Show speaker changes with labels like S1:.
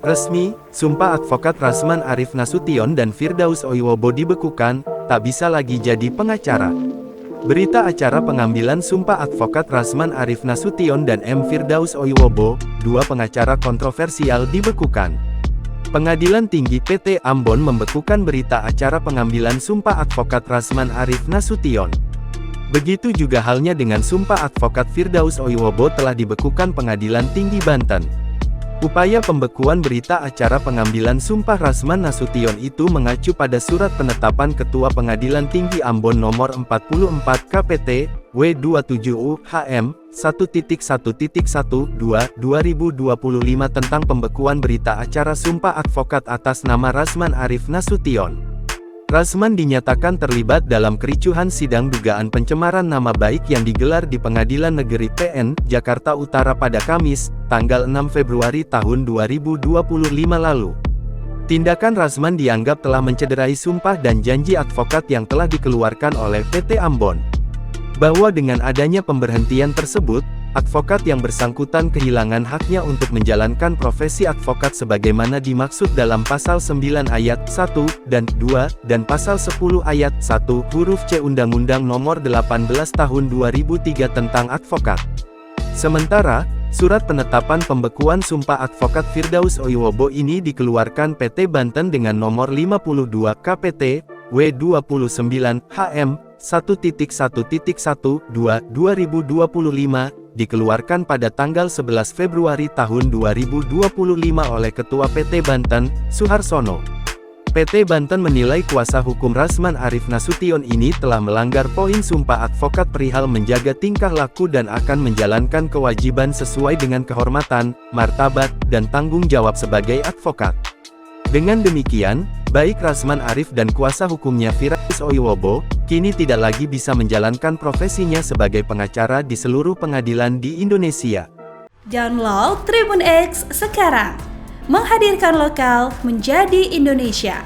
S1: Resmi, sumpah advokat Rasman Arif Nasution dan Firdaus Oiwobo dibekukan, tak bisa lagi jadi pengacara. Berita acara pengambilan sumpah advokat Rasman Arif Nasution dan M. Firdaus Oiwobo, dua pengacara kontroversial dibekukan. Pengadilan Tinggi PT Ambon membekukan berita acara pengambilan sumpah advokat Rasman Arif Nasution. Begitu juga halnya dengan sumpah advokat Firdaus Oiwobo telah dibekukan Pengadilan Tinggi Banten. Upaya pembekuan berita acara pengambilan sumpah Rasman Nasution itu mengacu pada surat penetapan Ketua Pengadilan Tinggi Ambon nomor 44 KPT, W27U, HM, 1.1.12/2025 tentang pembekuan berita acara sumpah advokat atas nama Rasman Arif Nasution. Rasman dinyatakan terlibat dalam kericuhan sidang dugaan pencemaran nama baik yang digelar di Pengadilan Negeri PN, Jakarta Utara pada Kamis, tanggal 6 Februari tahun 2025 lalu. Tindakan Rasman dianggap telah mencederai sumpah dan janji advokat yang telah dikeluarkan oleh PT Ambon. Bahwa dengan adanya pemberhentian tersebut, advokat yang bersangkutan kehilangan haknya untuk menjalankan profesi advokat sebagaimana dimaksud dalam Pasal 9 Ayat 1 dan 2, dan Pasal 10 Ayat 1 huruf C Undang-Undang Nomor 18 Tahun 2003 tentang Advokat. Sementara, surat penetapan pembekuan sumpah advokat Firdaus Oiwobo ini dikeluarkan PT Banten dengan nomor 52 KPT, W29, HM, 1.1.12/2025, dikeluarkan pada tanggal 11 Februari tahun 2025 oleh Ketua PT Banten, Suharsono. PT Banten menilai kuasa hukum Rasman Arif Nasution ini telah melanggar poin sumpah advokat perihal menjaga tingkah laku dan akan menjalankan kewajiban sesuai dengan kehormatan, martabat, dan tanggung jawab sebagai advokat. Dengan demikian, baik Rasman Arif dan kuasa hukumnya Firdaus Oiwobo, kini tidak lagi bisa menjalankan profesinya sebagai pengacara di seluruh pengadilan di Indonesia.
S2: Download Tribun X sekarang, menghadirkan lokal menjadi Indonesia.